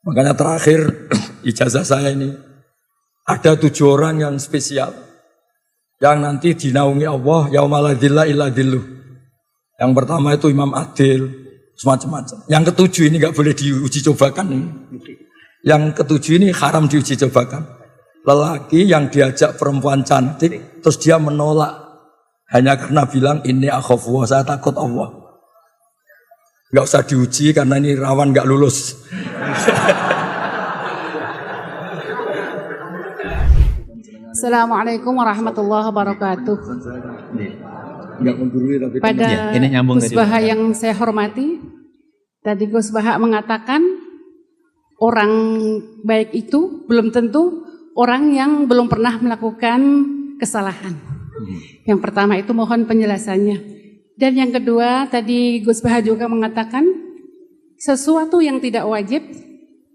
Makanya terakhir ijazah saya ini ada 7 orang yang spesial yang nanti dinaungi Allah yaumala dzilla illa dzilluh. Yang pertama itu Imam Adil, semacam-macam. Yang ketujuh ini nggak boleh diuji cobakan ini. Yang ketujuh ini haram diuji cobakan. Lelaki yang diajak perempuan cantik terus dia menolak hanya karena bilang ini akhafu, saya takut Allah. Nggak usah diuji karena ini rawan nggak lulus. Assalamualaikum warahmatullahi wabarakatuh. Pada ini nyambung Gus Baha yang saya hormati, tadi Gus Baha mengatakan orang baik itu belum tentu orang yang belum pernah melakukan kesalahan. Yang pertama itu mohon penjelasannya. Dan yang kedua tadi Gus Baha juga mengatakan sesuatu yang tidak wajib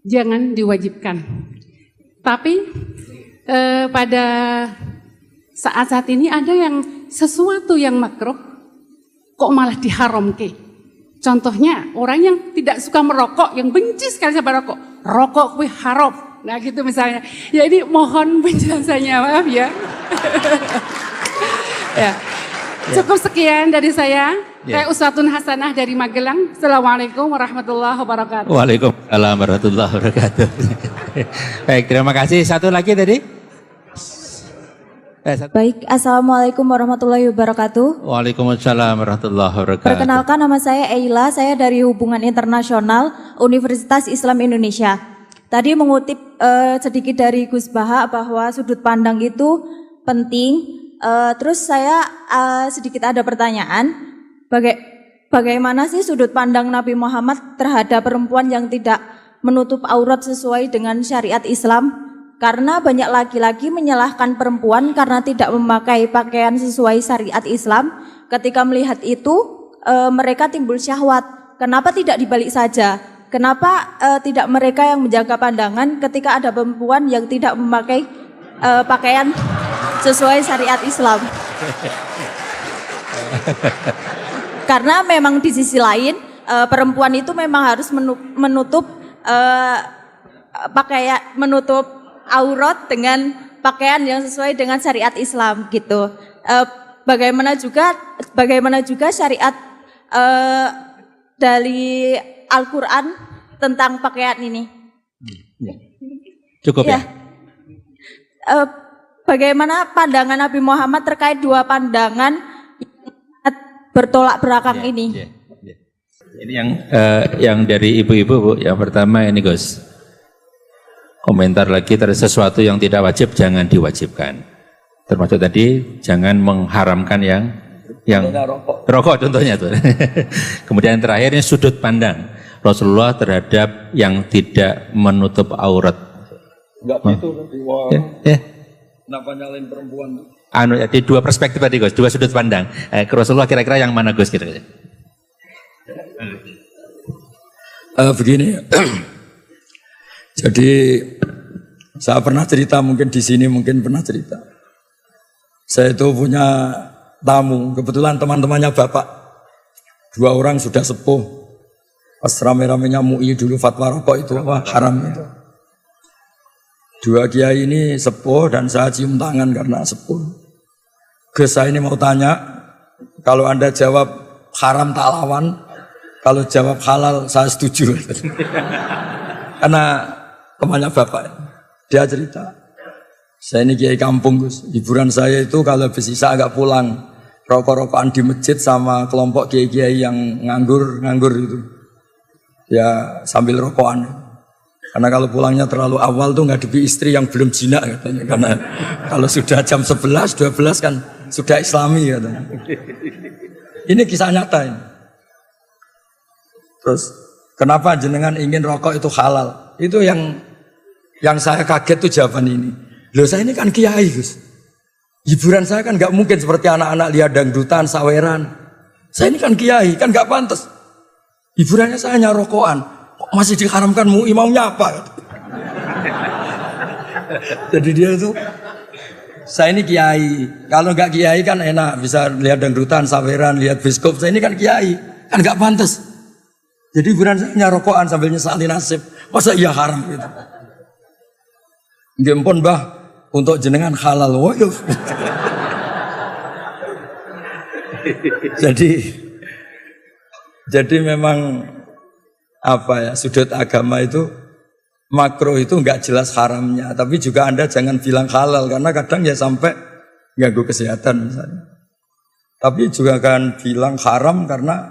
jangan diwajibkan. Tapi pada saat ini ada yang sesuatu yang makruh kok malah diharamkan. Contohnya orang yang tidak suka merokok, yang benci sekali sama rokok, rokok kuwi haram. Nah gitu misalnya. Ya ini mohon penjelasannya, maaf ya. Ya. Cukup sekian dari saya. Saya Uswatun Hasanah dari Magelang. Assalamualaikum warahmatullahi wabarakatuh. Waalaikumsalam warahmatullahi wabarakatuh. Baik, terima kasih. Satu lagi tadi. Baik, Assalamualaikum warahmatullahi wabarakatuh. Waalaikumsalam warahmatullahi wabarakatuh. Perkenalkan, nama saya Eila, saya dari Hubungan Internasional Universitas Islam Indonesia. Tadi mengutip sedikit dari Gus Baha bahwa sudut pandang itu penting. Terus saya sedikit ada pertanyaan, bagaimana sih sudut pandang Nabi Muhammad terhadap perempuan yang tidak menutup aurat sesuai dengan syariat Islam? Karena banyak laki-laki menyalahkan perempuan karena tidak memakai pakaian sesuai syariat Islam. Ketika melihat itu, mereka timbul syahwat. Kenapa tidak dibalik saja? Kenapa tidak mereka yang menjaga pandangan ketika ada perempuan yang tidak memakai pakaian sesuai syariat Islam? Karena memang di sisi lain, perempuan itu memang harus menutup pakaian, menutup aurat dengan pakaian yang sesuai dengan syariat Islam gitu. Bagaimana juga syariat dari Al-Quran tentang pakaian ini? Cukup ya. Bagaimana pandangan Nabi Muhammad terkait dua pandangan bertolak belakang ini? Ini yang dari ibu-ibu, Bu. Yang pertama ini Gus. Komentar lagi terhadap sesuatu yang tidak wajib jangan diwajibkan. Termasuk tadi jangan mengharamkan yang rokok contohnya tuh. Kemudian terakhir ini sudut pandang Rasulullah terhadap yang tidak menutup aurat. Enggak gitu nanti. Kenapa nyalain perempuan? Jadi dua perspektif tadi Gus, dua sudut pandang. Rasulullah kira-kira yang mana Gus kira-kira? Begini. Jadi saya pernah cerita, mungkin di sini mungkin pernah cerita. Saya itu punya tamu, kebetulan teman-temannya bapak. 2 orang sudah sepuh. Pas rame-ramenya MUI dulu fatwa rokok itu haram itu. 2 kiai ini sepuh dan saya cium tangan karena sepuh. Gus, saya ini mau tanya, kalau Anda jawab haram tak lawan, kalau jawab halal saya setuju. Karena temannya bapak, dia cerita, saya ini kiai kampung Gus, hiburan saya itu kalau habis isya agak pulang, rokok-rokokan di masjid sama kelompok kiai-kiai yang nganggur itu, ya sambil rokokan. Karena kalau pulangnya terlalu awal tuh ngadepi istri yang belum jinak katanya, karena kalau sudah jam 11, 12 kan sudah islami katanya. Ini kisah nyata ini. Terus kenapa jenengan ingin rokok itu halal? Itu yang saya kaget tuh jawaban ini. Loh, saya ini kan kiai Gus. Hiburan saya kan nggak mungkin seperti anak-anak lihat dangdutan, saweran. Saya ini kan kiai, kan nggak pantas. Hiburannya saya hanya rokokan. Kok masih diharamkan MUI, maunya apa? Jadi dia itu, saya ini kiai. Kalau nggak kiai kan enak, bisa lihat dangdutan, saweran, lihat biskop. Saya ini kan kiai, kan nggak pantas. Jadi hiburan saya rokokan sambil nyesali nasib. Masa iya haram gitu. Nggih pun Mbah, untuk jenengan halal. Woyo. Jadi memang apa ya, sudut agama itu makro itu nggak jelas haramnya, tapi juga Anda jangan bilang halal karena kadang ya sampai ganggu kesehatan misalnya. Tapi juga kan bilang haram karena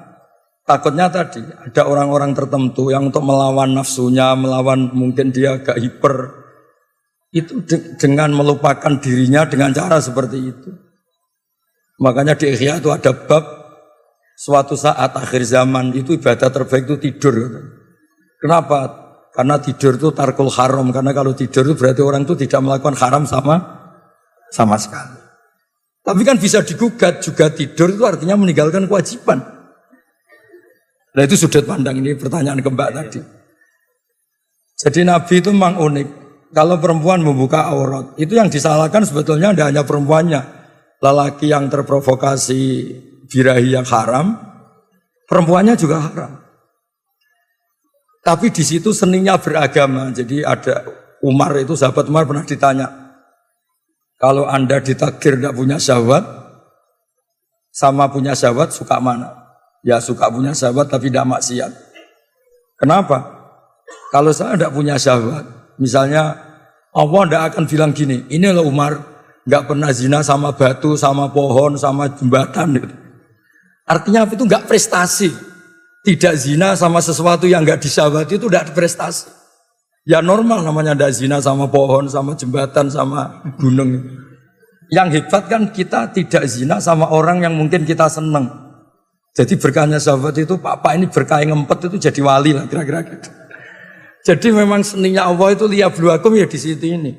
takutnya tadi ada orang-orang tertentu yang untuk melawan nafsunya, melawan mungkin dia agak hiper, itu dengan melupakan dirinya dengan cara seperti itu. Makanya di Ihya itu ada bab suatu saat akhir zaman itu ibadah terbaik itu tidur. Kenapa? Karena tidur itu tarkul haram. Karena kalau tidur itu berarti orang itu tidak melakukan haram sama sekali. Tapi kan bisa digugat juga, tidur itu artinya meninggalkan kewajiban. Nah itu sudut pandang ini pertanyaan ke Mbak tadi. Jadi Nabi itu memang unik. Kalau perempuan membuka aurat, itu yang disalahkan sebetulnya tidak hanya perempuannya. Lelaki yang terprovokasi birahi yang haram, perempuannya juga haram. Tapi di situ seninya beragama. Jadi ada Umar itu, sahabat Umar pernah ditanya, kalau Anda ditakdir tidak punya syahwat, sama punya syahwat suka mana? Ya suka punya syahwat tapi tidak maksiat. Kenapa? Kalau saya tidak punya syahwat, misalnya Allah tidak akan bilang gini, ini loh Umar, nggak pernah zina sama batu, sama pohon, sama jembatan. Gitu. Artinya apa itu nggak prestasi. Tidak zina sama sesuatu yang nggak disyahwati itu tidak prestasi. Ya normal namanya tidak zina sama pohon, sama jembatan, sama gunung. Yang hebat kan kita tidak zina sama orang yang mungkin kita senang. Jadi berkahnya sahabat itu, Pak ini berkah yang ngempet itu jadi wali lah kira-kira gitu. Jadi memang seninya Allah itu liyabluwakum ya di situ ini.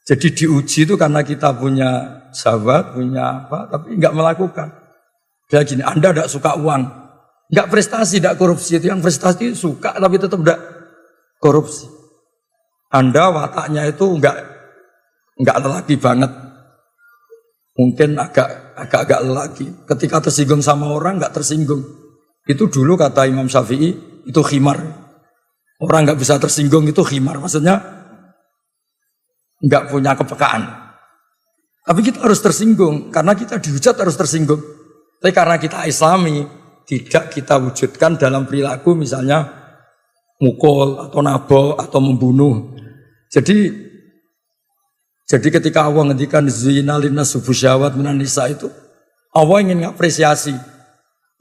Jadi diuji itu karena kita punya sahabat, punya apa, tapi nggak melakukan. Kayak gini, Anda tidak suka uang, nggak prestasi, tidak korupsi. Itu yang prestasi suka tapi tetap tidak korupsi. Anda wataknya itu enggak lelaki banget. Mungkin agak lelaki. Ketika tersinggung sama orang enggak tersinggung. Itu dulu kata Imam Syafi'i itu khimar. Orang enggak bisa tersinggung itu khimar. Maksudnya enggak punya kepekaan. Tapi kita harus tersinggung karena kita dihujat harus tersinggung. Tapi karena kita Islami tidak kita wujudkan dalam perilaku misalnya mukul atau nabok atau membunuh. Jadi ketika Allah ngendikan zina linnas syahwat minan nisa itu, Allah ingin mengapresiasi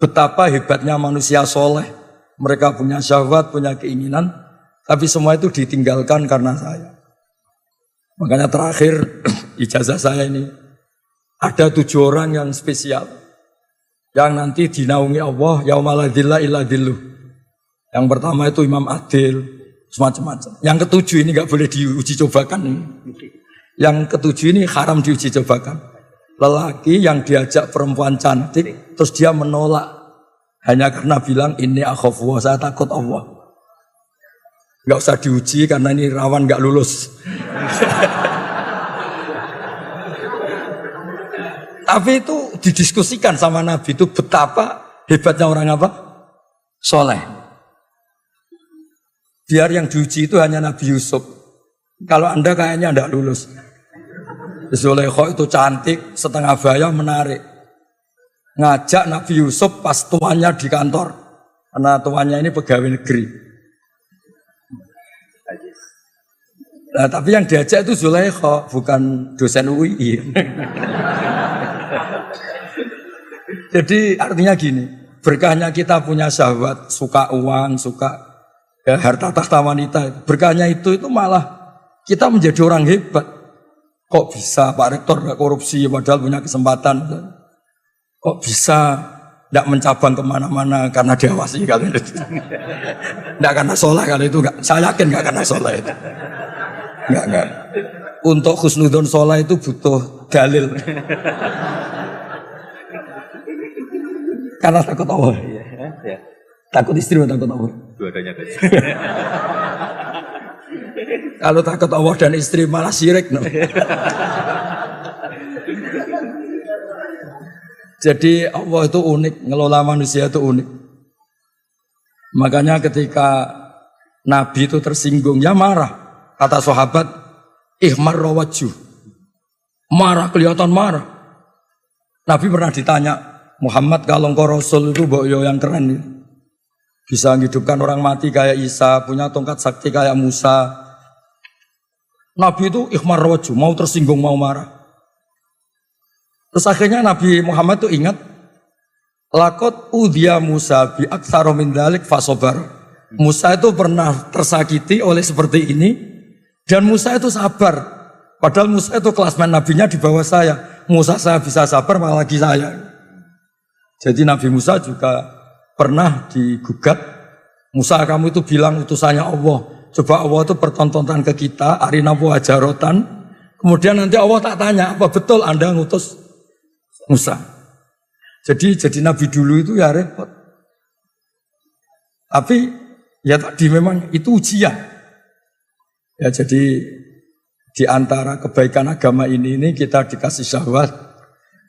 betapa hebatnya manusia soleh. Mereka punya syahwat, punya keinginan, tapi semua itu ditinggalkan karena saya. Makanya terakhir ijazah saya ini ada 7 orang yang spesial yang nanti dinaungi Allah yaumala dzilla illa dzilluh. Yang pertama itu Imam Adil, semacam-macam. Yang ketujuh ini nggak boleh diuji cobakan. Yang ketujuh ini haram diuji cobakan. Lelaki yang diajak perempuan cantik, terus dia menolak hanya karena bilang ini akhafullah, saya takut Allah. Nggak usah diuji karena ini rawan nggak lulus. Tapi itu didiskusikan sama Nabi itu betapa hebatnya orang apa? Soleh. Biar yang diuji itu hanya Nabi Yusuf. Kalau Anda kayaknya tidak lulus. Zulaikha itu cantik, setengah baya menarik. Ngajak Nabi Yusuf pas tuannya di kantor. Karena tuannya ini pegawai negeri. Nah, tapi yang diajak itu Zulaikha, bukan dosen UI. Jadi artinya gini, berkahnya kita punya syahwat, suka uang, suka harta tahta wanita, berkahnya itu malah kita menjadi orang hebat. Kok bisa Pak Rektor gak korupsi padahal punya kesempatan? Kok bisa tidak mencabang kemana-mana karena diawasi kali itu? Tidak karena soleh kali itu, gak, saya yakin gak karena soleh itu. Enggak. Untuk husnudon soleh itu butuh dalil. Karena takut Allah. Ya. Takut istri atau takut Allah? Dua-duanya. Kalau takut Allah dan istri malah syirik. No? Jadi Allah itu unik, ngelola manusia itu unik. Makanya ketika Nabi itu tersinggung, ya marah. Kata sahabat, ihmar rawajuh. Marah, kelihatan marah. Nabi pernah ditanya, Muhammad kalau engkau Rasul itu boyo yang keren nih. Bisa menghidupkan orang mati kayak Isa, punya tongkat sakti kayak Musa. Nabi itu ihmar rawajuh, mau tersinggung, mau marah. Terus akhirnya Nabi Muhammad itu ingat, lakot udhiya Musa bi aktsara min dzalik fasobar. Musa itu pernah tersakiti oleh seperti ini dan Musa itu sabar. Padahal Musa itu kelasmen nabinya di bawah saya. Musa saya bisa sabar apalagi saya. Jadi Nabi Musa juga pernah digugat. Musa kamu itu bilang utusannya Allah. Coba Allah itu bertontonan ke kita, arina wajarotan. Kemudian nanti Allah tak tanya, apa betul Anda ngutus Musa? Jadi Nabi dulu itu ya repot. Tapi ya tadi memang itu ujian. Ya jadi di antara kebaikan agama ini kita dikasih syahwat,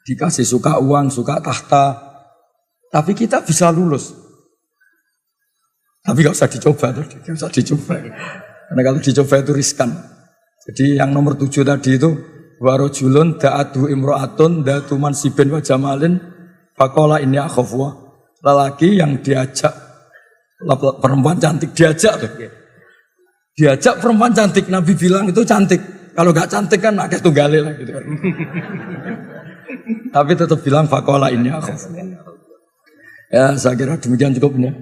dikasih suka uang, suka tahta. Tapi kita bisa lulus. Tapi gak usah dicoba, gak usah dicoba. Karena kalau dicoba itu riskan. Jadi yang nomor 7 tadi itu warojulun da'adu imro'atun da'atu mansibin wa jamalin fakola ini akhafwa. Lelaki yang diajak perempuan cantik, diajak perempuan cantik, Nabi bilang itu cantik. Kalau gak cantik kan akeh tunggale lah gitu kan. Tapi tetap bilang fakola ini akhafwa. Ya saya kira demikian cukup ya.